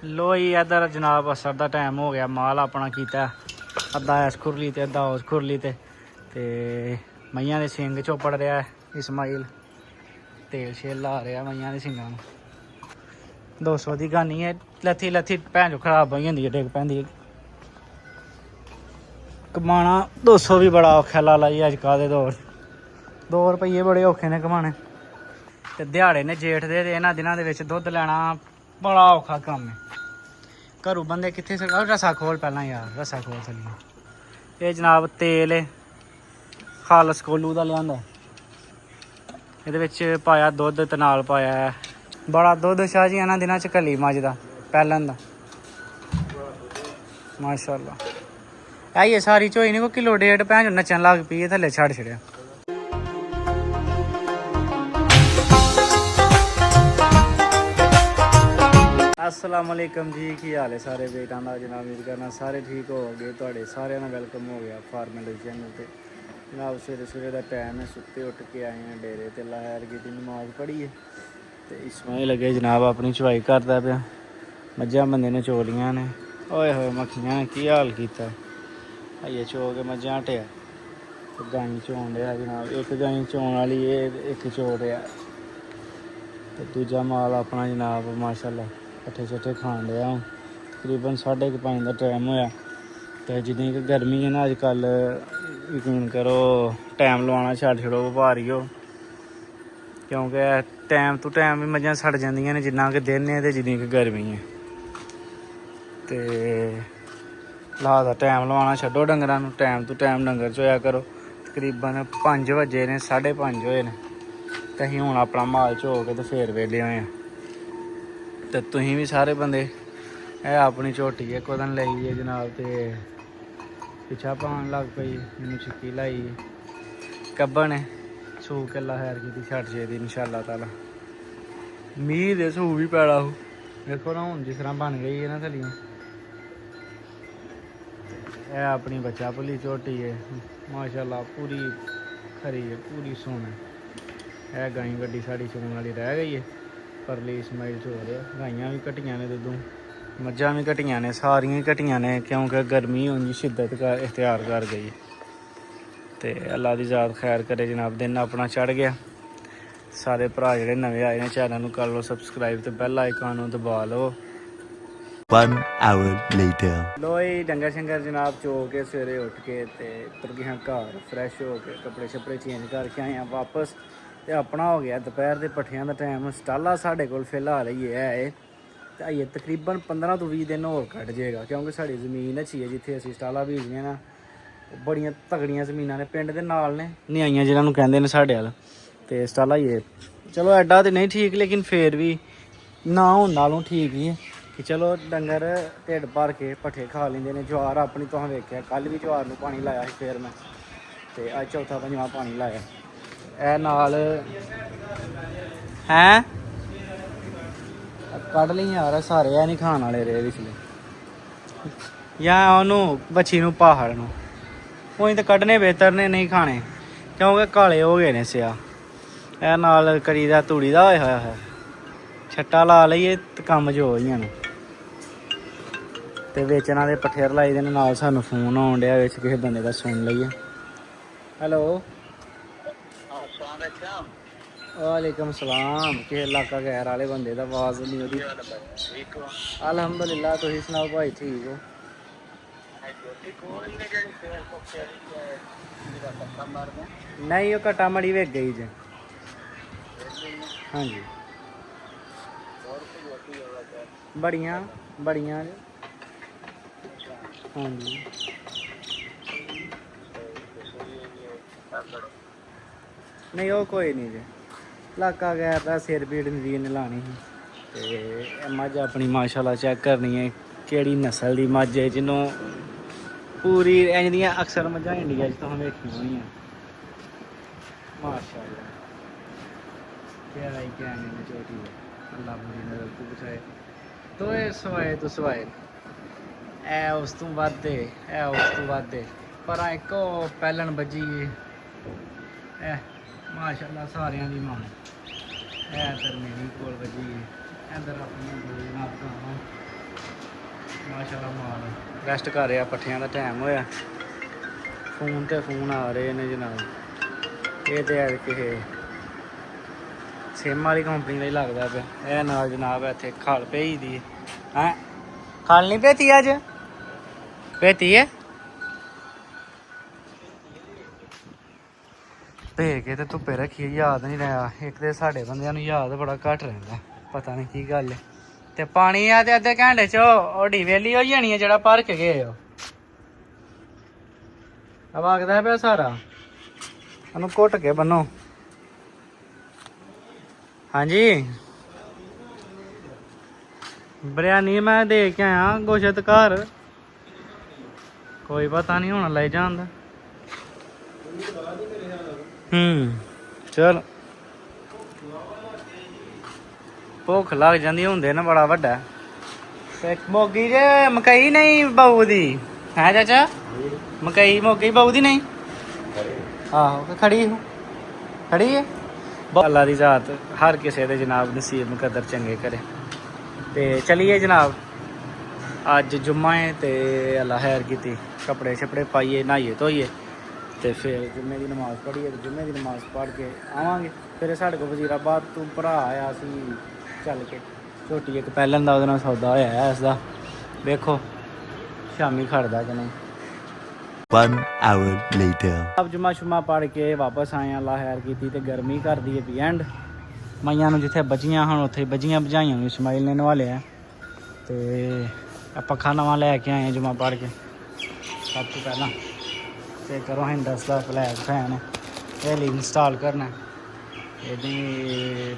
लो जी इधर जनाब असर का टाइम हो गया। माल अपना किया अद्धा इस खुरली ते अद्धा उस खुरली ते मईयां दे सिंग चोपड़ रहा है इस्माइल। तेल शेल ला रहा मईयां दे सिंगां 200 की गानी है। लत्थी लत्थी भैन चो खराब होई जंदी है, डिग पैंदी है। कमाना 200 भी बड़ा औखा लाला जी अजकल दे दौर 2 रुपये बड़े औखे ने कमाने। ते दिहाड़े ने जेठ दे इन्हां दिनां दे विच दुद्ध लैना बड़ा औखा कम्म है। घरों बंदे कित्थे रस्सा खोल पहला यार, रस्सा खोल थल्ले। ये जनाब तेल खालस कोलू दा लिआंदा। ਇਹਦੇ ਵਿੱਚ ਪਾਇਆ ਦੁੱਧ ਤੇ ਨਾਲ ਪਾਇਆ बड़ा दुद्ध शाह जी इन्हां दिनां च कली मजदा पैलन दा माशाअल्लाह। ये सारी झोई नहीं कोई किलो डेढ़ भैन नच्चन लग पई थल्ले छड़ छड़िया। अस्सलामुअलैकुम जी, की हाल है सारे बेटां दा जनाब। उम्मीद करना सारे ठीक हो गए। तुहाडे सारे दा वेलकम हो गया फार्मल चैनल ते। जनाब सवेरे सवेरे दा टाइम है, सुत्ते उठ के आए हैं डेरे ते लहर की नमाज पढ़ी है ते इसमें लगे जनाब अपनी चवाई करदा पिया। मज्झां बंदे ने चोलियां ने, ओए होए मक्खियां ने की हाल कीता। आइए चो के मज्झां हटिया ते गाई चोन रहा जनाब। एक गाई चोन वाली एक चो रहा ते दूजा माल अपना जनाब माशाअल्लाह पट्ठे शट्ठे खान रहा हूँ। तकरीबन 5:30 का टाइम होया तो जिन्नी कि गर्मी है ना अजकल यकीन करो टाइम लवाना छड्ड छड़ो व्यापारी हो, क्योंकि टाइम टू टाइम भी मझां सड़ जांदियां ने जिन्ना कि दिन है ते जिन्नी कि गर्मी है। ते लादा टाइम लवाना छड्डो डंगरां नूं, टाइम टू टाइम डंगर चोया करो। तकरीबन 5 बजे ने 5:30 होए ने ते असीं हुण अपना माल चो के ते फिर वेले होए ते तुसीं भी सारे बंदे अपनी झोटी इक दिन लई है जनाब ते पिछा पान लग पई। मैनूं छिक्की लाई कब्बन है सू किला खैर की छड़ छे दी इंशाअल्लाह ताला। मींह दे सू भी पैना हो देखो ना हुण जिस तरह बन गई है ना थल्लियों। यह अपनी बच्चा भुली झोटी है माशाअल्लाह, पूरी खरी है, पूरी सोन है। यह गाई गड्डी साड़ी चोन वाली रह गई है, परली इस्माइल चो रहा। गाइयां भी घटियां ने दुद्धों, मज्झां भी घटियां ने, सारियां ही घटियां ने क्योंकि गर्मी उंजी शिद्दत इख्तियार कर गई। तो अल्लाह की ज़ात खैर करे जनाब। दिन अपना चढ़ गया। सारे भरा जिहड़े नवे आए ने चैनल नूं कर लो सबसक्राइब ते बैल आइकन नूं दबा लो। 1 hour later लो जी डंगर शंगर जनाब चो के सवेरे उठ के ते उतर गए घर फ्रैश हो के कपड़े शपड़े चेंज करके आए हैं वापस। तो अपना हो गया दोपहर के पट्ठियां का टाइम। स्टाला साढ़े कोल फिलहाल ही है तो आइए तकरीबन 15 तो 20 दिन होर कट जाएगा, क्योंकि साड़ी जमीन अच्छी है जिथे असीं स्टाला बीजने ना बड़ियां तगड़ियां जमीनां ने पिंड दे नाल ने निआइयां जिन्होंने कहते हैं साढ़े वाल। तो स्टाला ही है चलो एडा तो नहीं ठीक लेकिन फिर भी ना होने नालों ठीक ही है कि चलो डंगर ढिड भर के पट्ठे खा लेंदे ने। ज्वार अपनी तुहां वेख्या कल भी ज्वार नूं पानी लाया ਸੀ फिर मैं तो अज चौथा पंजवां पानी लाया। ए नाल हैं कढ़ ली यार सारे है नहीं खाने वाले रेह पिछले या ਉਹਨੂੰ ਬੱਚੀ ਨੂੰ ਪਹਾੜ ਨੂੰ ਉਹੀ ਤਾਂ ਕੱਢਣੇ ਬਿਹਤਰ ਨੇ, नहीं खाने क्योंकि काले हो गए ने सिया। ਇਹ ਨਾਲ ਕਰੀ ਦਾ ਤੂੜੀ ਦਾ ਹੋਇਆ ਹੈ ਛੱਟਾ ਲਾ ਲਈਏ ਤੇ ਕੰਮ ਜੋ ਹੋਈਆਂ ਨੇ ਤੇ ਵੇਚਣ ਵਾਲੇ ਪੱਠੇ ਰਲਾਈ ਦੇ ਨਾਲ। ਸਾਨੂੰ ਫੋਨ ਆਉਣ ਡਿਆ ਵਿੱਚ ਕਿਸੇ ਬੰਦੇ ਦਾ, ਸੁਣ ਲਈਏ। ਹੈਲੋ वालेकुम सलाम। किस इलाका गैर वाले बंदे का आवाज़ नहीं होती। अलहमदुलिल्लाह तुसीं सुनाओ भाई ठीक हो? नहीं वो कट्टा मड़ी वेच गई जे। हाँ जी बड़ियाँ बड़ियाँ हाँ जी। नहीं वो कोई नहीं जी, इलाका गैर का सिर पीड़ नजीर ने लानी ही ते मझ अपनी माशाल्लाह चेक करनी है केड़ी नस्ल की मझ है जिन्हों पूरी इंज दियां अक्सर मझां इंडिया च तुहां वेखियां होनियां माशाल्लाह। क्या ही कहने ने छोटी है, अल्लाह बुरी नजर तो बचाए। तो ये सवाए तो सवाए ऐ उस तू वधे ऐ उस तू वधे पर एक पैलन बजी है माशाल्लाह सारियां दी मां है। इधर मेरी कोल बजी है, इधर अपनी जनाब गावां ਮਾਸ਼ਾਅੱਲਾ ਮਾਲ ਰੈਸਟ ਕਰ ਰਿਹਾ, ਪੱਠਿਆਂ ਦਾ ਟਾਈਮ ਹੋਇਆ। ਫੋਨ ਤੇ ਫੋਨ ਆ ਰਹੇ ਨੇ ਜਨਾਬ। ਇਹ ਤੇ ਹੈ ਕਿ ਸਿਮ ਵਾਲੀ ਕੰਪਨੀ ਦਾ ਹੀ ਲੱਗਦਾ ਪਿਆ। ਇਹ ਨਾਲ ਜਨਾਬ ਇੱਥੇ ਖਲ ਪਈ ਦੀ ਹੈ। ਖਲ ਨਹੀਂ ਭੇਤੀ ਅੱਜ? ਭੇਤੀ ਹੈ ਭੇ ਕੇ ਤੇ ਧੁੱਪੇ ਰੱਖੀ, ਯਾਦ ਨਹੀਂ ਰਿਹਾ। ਇੱਕ ਤੇ ਸਾਡੇ ਬੰਦਿਆਂ ਨੂੰ ਯਾਦ ਬੜਾ ਘੱਟ ਰਹਿੰਦਾ, ਪਤਾ ਨਹੀਂ ਕੀ ਗੱਲ ਹੈ। ਤੇ ਪਾਣੀ ਆ ਤੇ ਅੱਧੇ ਘੰਟੇ ਚ ਉਹ ਵੇਲੀ ਹੋ ਜਾਣੀ ਹੈ ਜਿਹੜਾ ਭਰ ਕੇ ਗਏ ਹੋ। ਆ ਵਗਦਾ ਪਿਆ ਸਾਰਾ, ਉਹਨੂੰ ਘੁੱਟ ਕੇ ਬੰਨੋ। ਹਾਂਜੀ ਬਿਰਿਆਨੀ ਮੈਂ ਦੇ ਕੇ ਆਇਆ ਗੋਸ਼ਤ ਘਰ, ਕੋਈ ਪਤਾ ਨਹੀਂ ਹੁਣ ਲੈ ਜਾਂਦਾ। ਚਲ ਭੁੱਖ ਲੱਗ ਜਾਂਦੀ ਹੁੰਦੇ ਨਾ ਬੜਾ ਵੱਡਾ। ਤੇ ਮੋਗੀ ਜੇ ਮਕਈ ਨਹੀਂ ਬਹੂ ਦੀ ਹੈ ਚਾਚਾ? ਮਕਈ ਮੋਗੀ ਬਹੂ ਦੀ ਨਹੀਂ? ਆਹੋ ਖੜੀ ਹੈ। ਅੱਲਾ ਦੀ ਜ਼ਾਤ ਹਰ ਕਿਸੇ ਦੇ ਜਨਾਬ ਨਸੀਬ ਮੁਕੱਦਰ ਚੰਗੇ ਕਰੇ। ਤੇ ਚਲੀਏ ਜਨਾਬ, ਅੱਜ ਜੁਮਾ ਹੈ ਤੇ ਅੱਲਾ ਖੈਰ ਕੀਤੀ। ਕੱਪੜੇ ਛਪੜੇ ਪਾਈਏ, ਨਹਾਈਏ ਧੋਈਏ ਤੇ ਫਿਰ ਜੁਮੇ ਦੀ ਨਮਾਜ਼ ਪੜ੍ਹੀਏ। ਜੁਮੇ ਦੀ ਨਮਾਜ਼ ਪੜ੍ਹ ਕੇ ਆਵਾਂਗੇ। ਫਿਰ ਸਾਡੇ ਕੋਲ ਵਜ਼ੀਰਾਬਾਦ ਤੋਂ ਭਰਾ ਆਇਆ ਸੀ ਚੱਲ ਕੇ, ਝੋਟੀ ਇੱਕ ਪਹਿਲਣ ਦਾ ਉਹਦੇ ਨਾਲ ਸੌਦਾ ਹੋਇਆ ਇਸ ਦਾ। ਵੇਖੋ ਸ਼ਾਮੀ ਖੜਦਾ ਕਿ ਨਹੀਂ। 1 hour later. ਆਪ ਜੁਮਾ ਸ਼ੁਮਾ ਪੜ੍ਹ ਕੇ ਵਾਪਸ ਆਏ। ਅੱਲਾ ਖੈਰ ਕੀਤੀ ਤੇ ਗਰਮੀ ਕਰਦੀ ਹੈ ਵੀ ਐਂਡ। ਮਈਆਂ ਨੂੰ ਜਿੱਥੇ ਬਚੀਆਂ ਹੁਣ ਉੱਥੇ ਬਜੀਆਂ ਬੁਝਾਈਆਂ ਨੂੰ ਇਸਮਾਈਲ ਨੇ ਨਵਾਲਿਆ। ਤੇ ਪੱਖਾ ਨਵਾਂ ਲੈ ਕੇ ਆਏ ਜੁਮਾ ਪੜ੍ਹ ਕੇ। ਸਭ ਤੋਂ ਪਹਿਲਾਂ ਤੇ ਕਰੋ ਹਿੰਡਸ ਦਾ ਫਲੈਗ ਫੈਨ ਇਹ ਲਈ ਇੰਸਟਾਲ ਕਰਨਾ। ਇਹਦੀ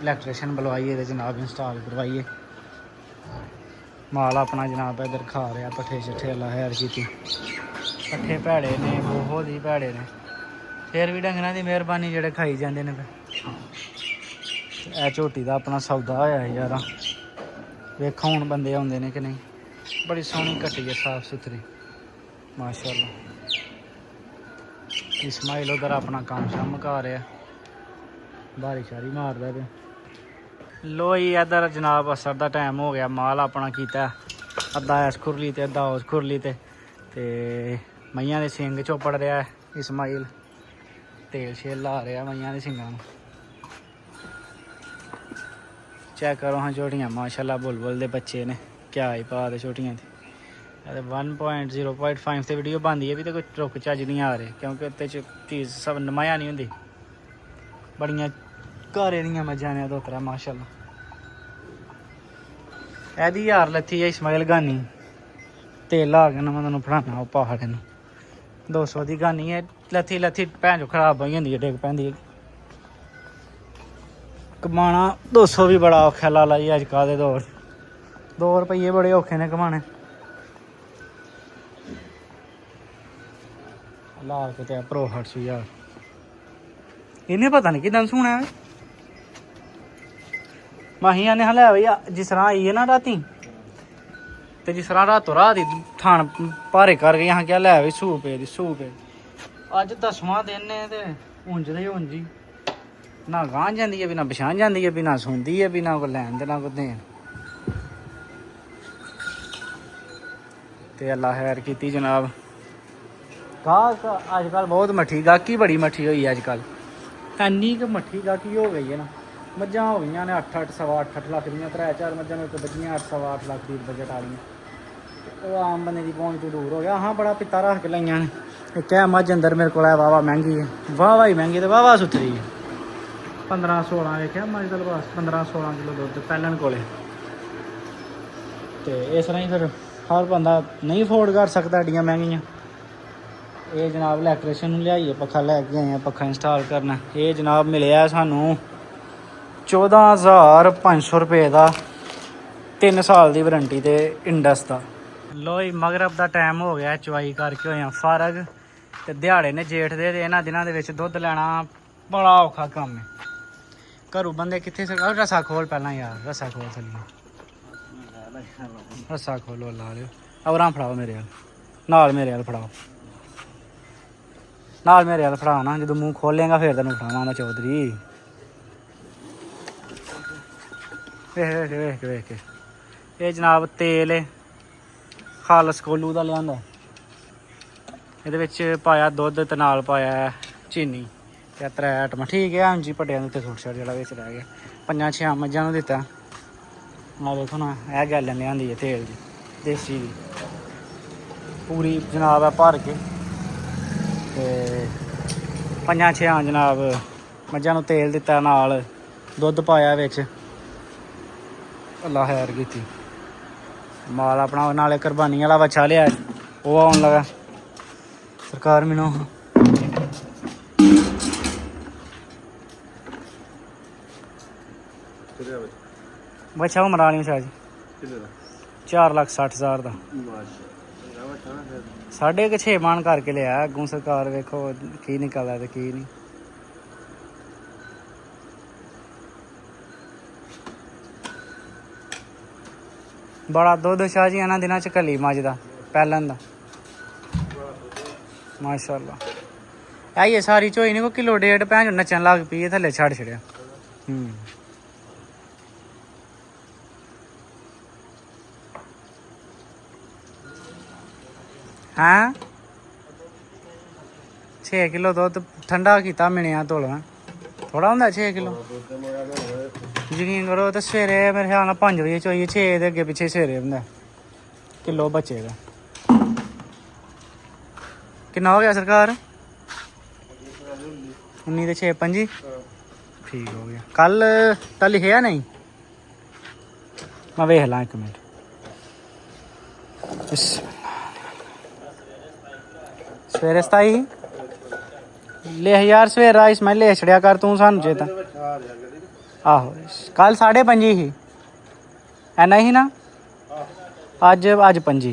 ਇਲੈਕਟ੍ਰੀਸ਼ਨ ਬੁਲਵਾਈਏ ਤੇ ਜਨਾਬ ਇੰਸਟਾਲ ਕਰਵਾਈਏ। ਮਾਲ ਆਪਣਾ ਜਨਾਬ ਇੱਧਰ ਖਾ ਰਿਹਾ ਪੱਠੇ ਛੱਠੇ। ਅੱਲਾ ਖੈਰ ਕੀਤੀ। ਪੱਠੇ ਭੈੜੇ ਨੇ, ਬਹੁਤ ਹੀ ਭੈੜੇ ਨੇ। ਫਿਰ ਵੀ ਡੰਗਰਾਂ ਦੀ ਮਿਹਰਬਾਨੀ ਜਿਹੜੇ ਖਾਈ ਜਾਂਦੇ ਨੇ। ਇਹ ਝੋਟੀ ਦਾ ਆਪਣਾ ਸੌਦਾ ਹੋਇਆ ਯਾਰ। ਵੇਖੋ ਹੁਣ ਬੰਦੇ ਆਉਂਦੇ ਨੇ ਕਿ ਨਹੀਂ। ਬੜੀ ਸੋਹਣੀ ਕੱਟੀ ਹੈ, ਸਾਫ ਸੁਥਰੀ ਮਾਸ਼ਾਅੱਲਾ। ਇਸਮਾਈਲ ਉਧਰ ਆਪਣਾ ਕੰਮ ਸ਼ਮ ਕਰ ਰਿਹਾ, ਬਾਰੀ ਸ਼ਾਰੀ ਮਾਰਦਾ ਪਿਆ। ਲੋ ਜੀ ਇੱਧਰ ਜਨਾਬ ਅਸਰ ਦਾ ਟਾਈਮ ਹੋ ਗਿਆ। ਮਾਲ ਆਪਣਾ ਕੀਤਾ ਅੱਧਾ ਇਸ ਖੁਰਲੀ ਤੇ ਅੱਧਾ ਉਸ ਖੁਰਲੀ ਤੇ ਮਈਆਂ ਦੇ ਸਿੰਘ ਚੋਪੜ ਰਿਹਾ ਇਸਮਾਈਲ। ਤੇਲ ਛੇਲ ਲਾ ਰਿਹਾ ਮਈਆਂ ਦੇ ਸਿੰਘਾਂ ਨੂੰ। ਚੈੱਕ ਕਰੋ ਹਾਂ ਝੋਟੀਆਂ ਮਾਸ਼ਾਅੱਲਾ ਬੁਲਬੁਲ ਦੇ ਬੱਚੇ ਨੇ। ਕਿਆ ਹੀ ਪਾ ਦੇ ਝੋਟੀਆਂ ਦੀ। 1.0.5 ਤੇ ਵੀਡੀਓ ਬਣਦੀ ਹੈ ਵੀ ਤੇ ਕੋਈ ਰੁਕ ਚੱਜ ਨਹੀਂ ਆ ਰਹੇ ਕਿਉਂਕਿ ਉੱਤੇ ਚ ਚੀਜ਼ ਸਭ ਨਮਾਇਆ ਨਹੀਂ ਹੁੰਦੀ। ਬੜੀਆਂ ਘਰੇ ਦੀਆਂ ਮੱਝਾਂ ਨੇ ਦੋਤਰਾ ਮਾਸ਼ਾਅੱਲਾ। ਇਹਦੀ ਯਾਰ ਲੱਥੀ ਹੈ ਇਸਮਾਈਲ ਗਾਨੀ। ਤੇਲ ਲਾ ਕੇ ਨਾ ਮੈਂ ਤੁਹਾਨੂੰ ਫੜਾਉਣਾ ਉਹ ਪਹਾੜ ਨੂੰ। 200 ਦੀ ਗਾਨੀ ਹੈ। ਲੱਥੀ ਭੈਣ ਚੋਂ ਖਰਾਬ ਹੋਈ ਹੁੰਦੀ ਹੈ, ਡਿੱਗ ਪੈਂਦੀ ਹੈ। ਕਮਾਣਾ 200 ਵੀ ਬੜਾ ਔਖਾ ਲਾ ਲਾ ਜੀ ਅੱਜ ਕੱਲ੍ਹ ਦੇ ਦੌਰ। 2 ਰੁਪਈਏ ਬੜੇ ਔਖੇ ਨੇ ਕਮਾਣੇ। ਲਾ ਕੇ ਤੇ ਪ੍ਰੋ 800 ਯਾਰ। ਇਹਨੇ ਪਤਾ ਨਹੀਂ ਕਿਦਾਂ ਸੁਣਿਆ ਮਾਹੀਆਂ ਨੇ ਹਲੇ ਬਈ ਜਿਸ ਤਰ੍ਹਾਂ ਆਈ ਹੈ ਨਾ ਰਾਤੀ ਤੇ ਜਿਸ ਤਰ੍ਹਾਂ ਰਾਤੋਂ ਰਾਤ ਹੀ ਥਾਣ ਭਾਰੇ ਕਰ ਗਏ। ਹਾਂ ਕਿਹਾ ਲੈ ਵੀ ਸੂਪ ਦੀ ਸੂਪ। ਅੱਜ 10ਵਾਂ ਦਿਨ ਨੇ ਤੇ ਉਂਝ ਦੇ ਉਂਝ ਹੀ ਨਾ ਗਾਂ ਜਾਂਦੀ ਹੈ ਵੀ ਨਾ ਪਛਾਣ ਜਾਂਦੀ ਹੈ ਵੀ ਨਾ ਸੁਣਦੀ ਹੈ ਵੀ ਨਾ ਕੋਈ ਲੈਣ ਦੇ ਨਾ ਕੋਈ ਦੇਣ। ਤੇ ਅੱਲਾ ਖੈਰ ਕੀਤੀ ਜਨਾਬ। ਗਾਹਕ ਅੱਜ ਕੱਲ੍ਹ ਬਹੁਤ ਮੱਠੀ ਗਾਹਕੀ ਬੜੀ ਮੱਠੀ ਹੋਈ ਅੱਜ ਕੱਲ੍ਹ। ਇੰਨੀ ਕੁ ਮੱਠੀ ਗਾਹਕੀ ਹੋ ਗਈ ਹੈ ਨਾ। ਮੱਝਾਂ ਹੋ ਗਈਆਂ ਨੇ 8-8 ਸਵਾ 8 ਲੱਖ ਦੀਆਂ। 3-4 ਮੱਝਾਂ ਨੂੰ ਇੱਕ ਬੱਜੀਆਂ 8 ਸਵਾ 8 ਲੱਖ ਦੀ ਬਜਟ ਆ ਗਈਆਂ। ਉਹ ਆਮ ਬੰਦੇ ਦੀ ਪਹੁੰਚ ਤੋਂ ਦੂਰ ਹੋ ਗਿਆ। ਹਾਂ ਬੜਾ ਪਿੱਤਾ ਰੱਖ ਕੇ ਲਈਆਂ ਨੇ। ਇੱਕ ਹੈ ਮੱਝ ਅੰਦਰ ਮੇਰੇ ਕੋਲ ਹੈ ਵਾਹਵਾ ਮਹਿੰਗੀ ਹੈ, ਵਾਹਵਾ ਹੀ ਮਹਿੰਗੀ ਤੇ ਵਾਹਵਾ ਸੁਥਰੀ ਹੈ। 15-16 ਵੇਖਿਆ ਮੱਝ ਦਾ ਬਸ 15-16 ਕਿਲੋ ਦੁੱਧ ਪਹਿਲਣ ਕੋਲੇ। ਤੇ ਇਸ ਤਰ੍ਹਾਂ ਹੀ ਫਿਰ ਹਰ ਬੰਦਾ ਨਹੀਂ ਅਫੋਰਡ ਕਰ ਸਕਦਾ ਐਡੀਆਂ ਮਹਿੰਗੀਆਂ। ਇਹ ਜਨਾਬ ਇਲੈਕਟ੍ਰੀਸ਼ਨ ਨੂੰ ਲਿਆਈਏ ਪੱਖਾ ਲੈ ਕੇ ਆਏ ਆ। ਪੱਖਾ ਇੰਸਟਾਲ ਕਰਨਾ। ਇਹ ਜਨਾਬ ਮਿਲਿਆ ਸਾਨੂੰ 14,500 ਰੁਪਏ ਦਾ 3 ਸਾਲ ਦੀ ਵਾਰੰਟੀ ਤੇ ਇੰਡਸ ਦਾ। ਲੋ ਜੀ ਮਗਰਬ ਦਾ ਟਾਈਮ ਹੋ ਗਿਆ। ਚਵਾਈ ਕਰਕੇ ਹੋਏ ਆ ਫਾਰਗ। ਤੇ ਦਿਹਾੜੇ ਨੇ ਜੇਠ ਦੇ ਤੇ ਇਹਨਾਂ ਦਿਨਾਂ ਦੇ ਵਿੱਚ ਦੁੱਧ ਲੈਣਾ ਬੜਾ ਔਖਾ ਕੰਮ ਹੈ। ਘਰੋਂ ਬੰਦੇ ਕਿੱਥੇ ਸਕਾ। ਰਸਾ ਖੋਲ ਪਹਿਲਾਂ ਯਾਰ, ਰਸਾ ਖੋਲ ਥੱਲੇ ਰਸਾ ਖੋਲੋ ਲਾ ਲਿਓ। ਔਰਾਂ ਫੜਾਓ ਮੇਰੇ ਨਾਲ ਮੇਰੇ ਵੱਲ ਫੜਾਓ ਨਾਲ ਮੇਰੇ ਵੱਲ ਫੜਾ ਨਾ। ਜਦੋਂ ਮੂੰਹ ਖੋਲੇਗਾ ਫਿਰ ਤੈਨੂੰ ਫੜਾਵਾਂ ਮੈਂ ਚੌਧਰੀ। ਵੇਖ ਕੇ ਇਹ ਜਨਾਬ ਤੇਲ ਹੈ ਖਾਲਸ ਕੋਲੂ ਦਾ ਲਿਆਂਦਾ। ਇਹਦੇ ਵਿੱਚ ਪਾਇਆ ਦੁੱਧ ਤੇ ਨਾਲ ਪਾਇਆ ਚੀਨੀ ਤੇ 3 ਆਈਟਮਾਂ। ਠੀਕ ਹੈ ਹਾਂਜੀ ਪੱਟਿਆਂ ਦੇ ਉੱਤੇ ਥੋੜ੍ਹਾ ਛੋਟਾ ਜਿਹੜਾ ਵਿੱਚ ਰਹਿ ਗਿਆ। 5-6 ਮੱਝਾਂ ਨੂੰ ਦਿੱਤਾ। ਆ ਦੇਖੋ ਨਾ ਇਹ ਗੈਲਨ ਲਿਆਂਦੀ ਹੈ ਤੇਲ ਦੀ ਦੇਸੀ ਦੀ ਪੂਰੀ ਜਨਾਬ ਹੈ ਭਰ ਕੇ ਤੇ 5-6 ਜਨਾਬ ਮੱਝਾਂ ਨੂੰ ਤੇਲ ਦਿੱਤਾ ਨਾਲ ਦੁੱਧ ਪਾਇਆ ਵਿੱਚ। ਅੱਲਾ ਖੈਰ ਕੀਤੀ। ਮਾਲ ਆਪਣਾ ਨਾਲੇ ਕੁਰਬਾਨੀ ਵਾਲਾ ਵੱਛਾ ਲਿਆ ਉਹ ਆਉਣ ਲੱਗਾ। ਸਰਕਾਰ ਮੈਨੂੰ ਬੱਚਾ ਉਮਰਾਂ ਨਹੀਂ ਸ਼ਾਇਦ 4,60,000 ਦਾ 6.5 ਮਣ ਕਰਕੇ ਲਿਆ। ਅੱਗੋਂ ਸਰਕਾਰ ਵੇਖੋ ਕੀ ਨਿਕਲਦਾ ਤੇ ਕੀ ਨਹੀਂ। ਬੜਾ ਦੁੱਧ ਸ਼ਾਹ ਜੀ ਇਹਨਾਂ ਦਿਨਾਂ ਚ ਘੱਲੀ ਮੱਝ ਦਾ ਪਹਿਲਾਂ ਦਾ ਮਾਸ਼ਾਅੱਲਾ। ਇਹ ਸਾਰੀ ਝੋਈ ਨਹੀਂ ਕੋਈ ਕਿਲੋ 1.5 ਭੈਣ ਨੱਚਣ ਲੱਗ ਪਈ ਥੱਲੇ ਛੱਡ ਛੜਿਆ। ਹਾਂ 6 ਕਿਲੋ ਦੁੱਧ ਠੰਡਾ ਕੀਤਾ ਮਿਣਿਆ ਧੋਲਾ ਥੋੜਾ ਹੁੰਦਾ 6 ਕਿਲੋ। ਯਕੀਨ ਕਰੋ ਤੇ ਸਵੇਰੇ ਮੇਰੇ ਖਿਆਲ ਨਾਲ 5 ਵਜੇ ਚੋਈਏ 6 ਦੇ ਅੱਗੇ ਪਿੱਛੇ ਸਵੇਰੇ ਹੁੰਦਾ ਕਿਲੋ ਬਚੇਗਾ। ਕਿੰਨਾ ਹੋ ਗਿਆ ਸਰਕਾਰ 19 ਦੇ 6 5 ਠੀਕ ਹੋ ਗਿਆ। ਕੱਲ ਤਾਂ ਲਿਖਿਆ ਨਹੀਂ ਮੈਂ ਵੇਖ ਲਾਂ 1 ਮਿੰਟ। ਸਵੇਰੇ 27 ਲੈ ਯਾਰ ਸਵੇਰਾ ਇਸਮਾਈਲ ਲੈ ਛੜਿਆ ਕਰ ਤੂੰ ਸਾਨੂੰ ਚੇਤਾ। ਆਹੋ ਕੱਲ 5:30 ਸੀ ਐਨਾ ਹੀ ਨਾ ਅੱਜ 5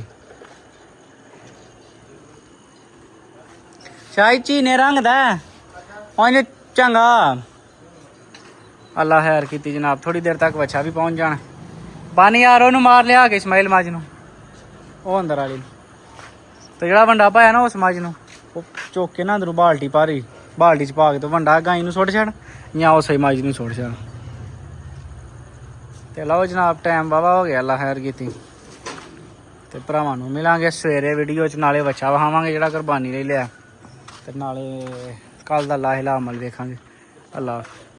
ਸ਼ਾਇਦ ਚੀਨੇ ਰੰਗ ਦਾ ਉਹਨੇ ਚੰਗਾ। ਅੱਲਾ ਖੈਰ ਕੀਤੀ ਜਨਾਬ। ਥੋੜੀ ਦੇਰ ਤੱਕ ਵੱਛਾ ਵੀ ਪਹੁੰਚ ਜਾਣਾ। ਬਨ ਯਾਰ ਉਹਨੂੰ ਮਾਰ ਲਿਆ ਕੇ ਇਸਮਾਈਲ ਮੱਝ ਨੂੰ ਉਹ ਅੰਦਰ ਵਾਲੀ ਤੇ ਜਿਹੜਾ ਵੰਡਾ ਪਾਇਆ ਨਾ ਉਸ ਮੱਝ ਨੂੰ ਉਹ ਚੁੱਕ ਕੇ ਨਾ ਅੰਦਰੋਂ ਬਾਲਟੀ ਚ ਪਾ ਕੇ ਤੇ ਵੰਡਾ ਗਾਈ ਨੂੰ ਸੁੱਟ ਛੱਡ ਜਾਂ ਉਸੇ ਮੱਝ ਨੂੰ ਸੁੱਟ ਛੱਡ। ਤੇ ਲਓ ਜਨਾਬ ਟਾਈਮ ਵਾਹਵਾ ਹੋ ਗਿਆ। ਅੱਲਾ ਖੈਰ ਕੀਤੀ ਤੇ ਭਰਾਵਾਂ ਨੂੰ ਮਿਲਾਂਗੇ ਸਵੇਰੇ ਵੀਡੀਓ 'ਚ। ਨਾਲੇ ਵੱਛਾ ਵਹਾਵਾਂਗੇ ਜਿਹੜਾ ਕੁਰਬਾਨੀ ਲਈ ਲਿਆ ਤੇ ਨਾਲੇ ਕੱਲ ਦਾ ਲਾਹਿਲਾ ਅਮਲ ਵੇਖਾਂਗੇ। ਅੱਲਾ